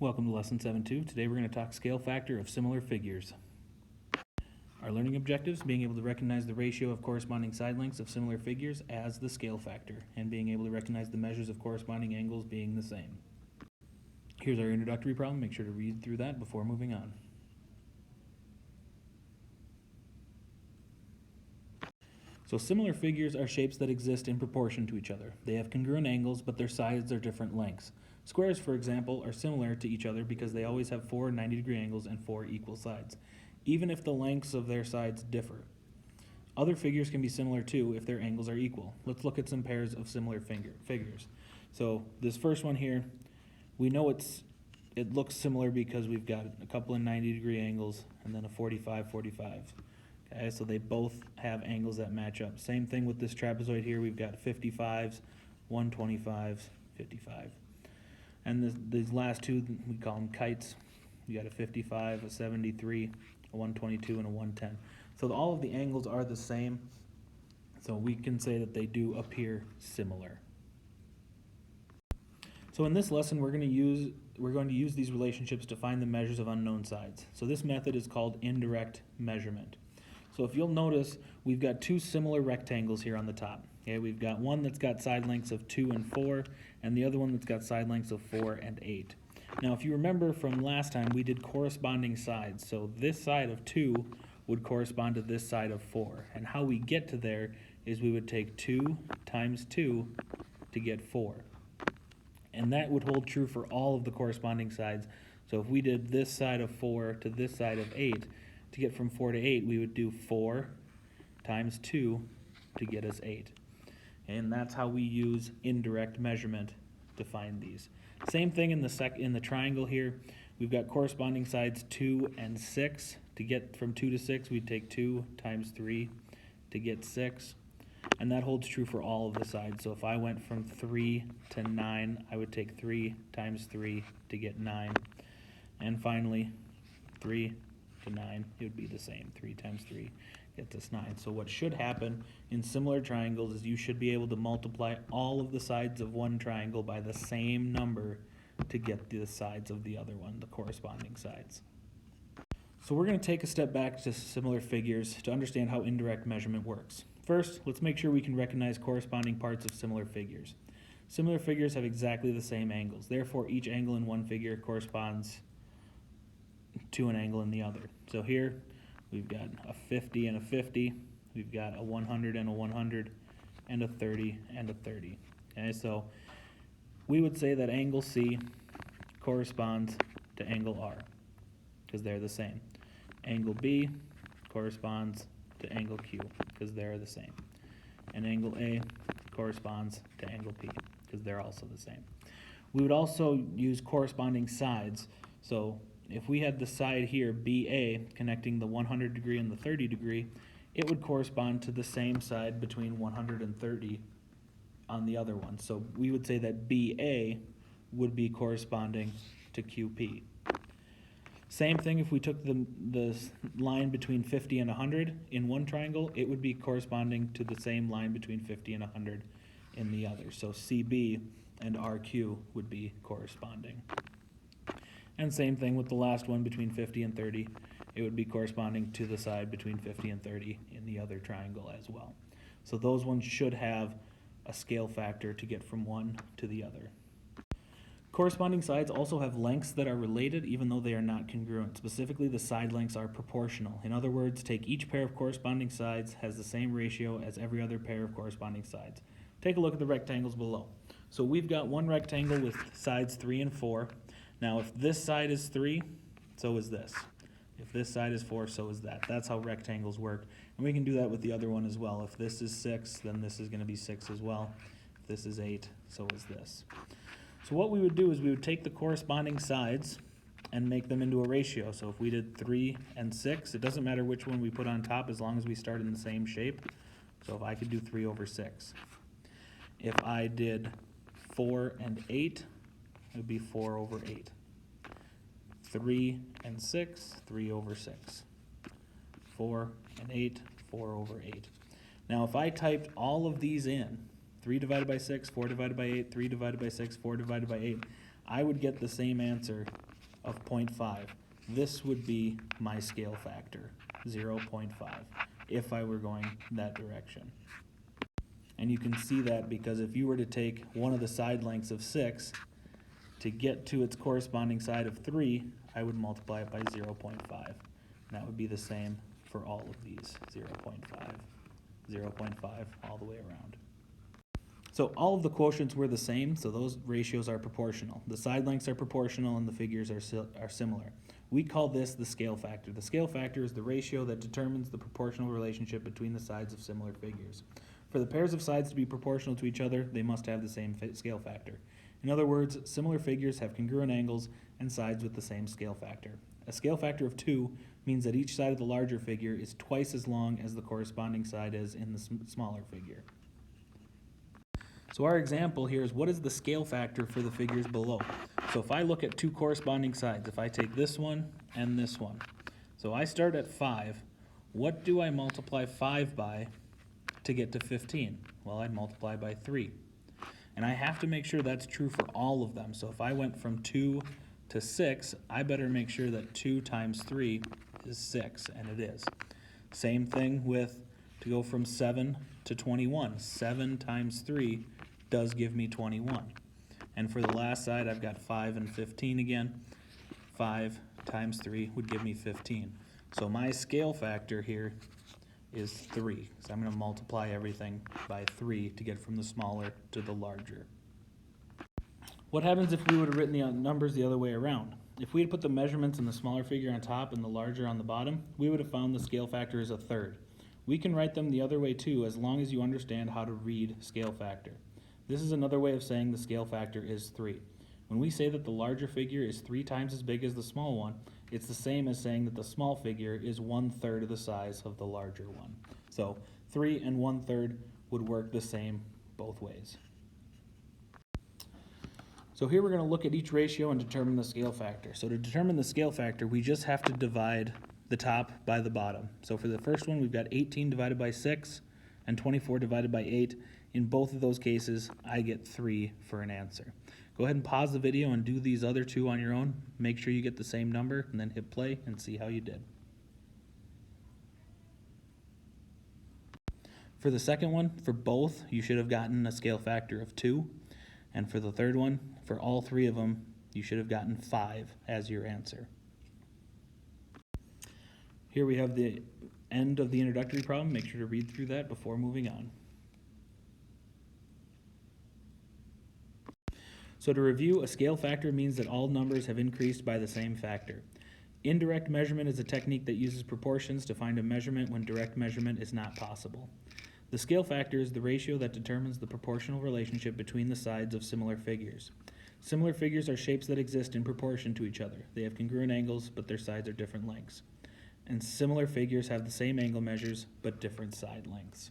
Welcome to Lesson 7.2. Today we're going to talk scale factor of similar figures. Our learning objectives: being able to recognize the ratio of corresponding side lengths of similar figures as the scale factor, and being able to recognize the measures of corresponding angles being the same. Here's our introductory problem. Make sure to read through that before moving on. So similar figures are shapes that exist in proportion to each other. They have congruent angles, but their sides are different lengths. Squares, for example, are similar to each other because they always have 4 90-degree angles and 4 equal sides, even if the lengths of their sides differ. Other figures can be similar too if their angles are equal. Let's look at some pairs of similar figures. So this first one here, we know it looks similar because we've got a couple of 90-degree angles and then a 45-45. Okay, so they both have angles that match up. Same thing with this trapezoid here. We've got 55s, 125s, 55. And these last two, we call them kites. You got a 55, a 73, a 122, and a 110. So all of the angles are the same. So we can say that they do appear similar. So in this lesson, we're going to use these relationships to find the measures of unknown sides. So this method is called indirect measurement. So if you'll notice, we've got two similar rectangles here on the top. Okay, we've got one that's got side lengths of 2 and 4, and the other one that's got side lengths of 4 and 8. Now, if you remember from last time, we did corresponding sides. So this side of 2 would correspond to this side of 4. And how we get to there is we would take 2 times 2 to get 4. And that would hold true for all of the corresponding sides. So if we did this side of 4 to this side of 8, to get from 4 to 8, we would do 4 times 2 to get us 8. And that's how we use indirect measurement to find these. Same thing in the triangle here. We've got corresponding sides 2 and 6. To get from 2 to 6, we'd take 2 times 3 to get 6. And that holds true for all of the sides. So if I went from 3 to 9, I would take 3 times 3 to get 9. And finally, 3 to 9, it would be the same. 3 times 3 gets us 9. So what should happen in similar triangles is you should be able to multiply all of the sides of one triangle by the same number to get the sides of the other one, the corresponding sides. So we're going to take a step back to similar figures to understand how indirect measurement works. First, let's make sure we can recognize corresponding parts of similar figures. Similar figures have exactly the same angles. Therefore, each angle in one figure corresponds to an angle in the other. So here, we've got a 50 and a 50. We've got a 100 and a 100, and a 30 and a 30. Okay, so we would say that angle C corresponds to angle R because they're the same. Angle B corresponds to angle Q because they're the same. And angle A corresponds to angle P because they're also the same. We would also use corresponding sides. So if we had the side here, BA, connecting the 100 degree and the 30 degree, it would correspond to the same side between 100 and 30 on the other one. So we would say that BA would be corresponding to QP. Same thing if we took the line between 50 and 100 in one triangle, it would be corresponding to the same line between 50 and 100 in the other. So CB and RQ would be corresponding. And same thing with the last one between 50 and 30. It would be corresponding to the side between 50 and 30 in the other triangle as well. So those ones should have a scale factor to get from one to the other. Corresponding sides also have lengths that are related even though they are not congruent. Specifically, the side lengths are proportional. In other words, take each pair of corresponding sides has the same ratio as every other pair of corresponding sides. Take a look at the rectangles below. So we've got one rectangle with sides 3 and 4. Now, if this side is 3, so is this. If this side is 4, so is that. That's how rectangles work. And we can do that with the other one as well. If this is 6, then this is going to be 6 as well. If this is 8, so is this. So what we would do is we would take the corresponding sides and make them into a ratio. So if we did 3 and 6, it doesn't matter which one we put on top as long as we start in the same shape. So if I could do 3 over 6. If I did 4 and 8, it would be 4 over 8. 3 and 6, 3 over 6. 4 and 8, 4 over 8. Now if I typed all of these in, 3 divided by 6, 4 divided by 8, 3 divided by 6, 4 divided by 8, I would get the same answer of 0.5. This would be my scale factor, 0.5, if I were going that direction. And you can see that because if you were to take one of the side lengths of 6 to get to its corresponding side of 3, I would multiply it by 0.5. And that would be the same for all of these, 0.5, 0.5, all the way around. So all of the quotients were the same, so those ratios are proportional. The side lengths are proportional and the figures are similar. We call this the scale factor. The scale factor is the ratio that determines the proportional relationship between the sides of similar figures. For the pairs of sides to be proportional to each other, they must have the same scale factor. In other words, similar figures have congruent angles and sides with the same scale factor. A scale factor of 2 means that each side of the larger figure is twice as long as the corresponding side is in the smaller figure. So our example here is what is the scale factor for the figures below. So if I look at two corresponding sides, if I take this one and this one, so I start at 5, what do I multiply 5 by to get to 15? Well, I'd multiply by 3. And I have to make sure that's true for all of them. So if I went from 2 to 6, I better make sure that 2 times 3 is 6, and it is. Same thing with to go from 7 to 21. 7 times 3 does give me 21. And for the last side, I've got 5 and 15 again. 5 times 3 would give me 15. So my scale factor here is 3. So I'm going to multiply everything by 3 to get from the smaller to the larger. What happens if we would have written the numbers the other way around? If we had put the measurements in the smaller figure on top and the larger on the bottom, we would have found the scale factor is a third. We can write them the other way too, as long as you understand how to read scale factor. This is another way of saying the scale factor is 3. When we say that the larger figure is 3 times as big as the small one, it's the same as saying that the small figure is 1/3 of the size of the larger one. So 3 and 1/3 would work the same both ways. So here we're going to look at each ratio and determine the scale factor. So to determine the scale factor, we just have to divide the top by the bottom. So for the first one, we've got 18 divided by 6 and 24 divided by 8. In both of those cases, I get 3 for an answer. Go ahead and pause the video and do these other two on your own. Make sure you get the same number and then hit play and see how you did. For the second one, for both, you should have gotten a scale factor of 2. And for the third one, for all 3 of them, you should have gotten 5 as your answer. Here we have the end of the introductory problem. Make sure to read through that before moving on. So to review, a scale factor means that all numbers have increased by the same factor. Indirect measurement is a technique that uses proportions to find a measurement when direct measurement is not possible. The scale factor is the ratio that determines the proportional relationship between the sides of similar figures. Similar figures are shapes that exist in proportion to each other. They have congruent angles, but their sides are different lengths. And similar figures have the same angle measures, but different side lengths.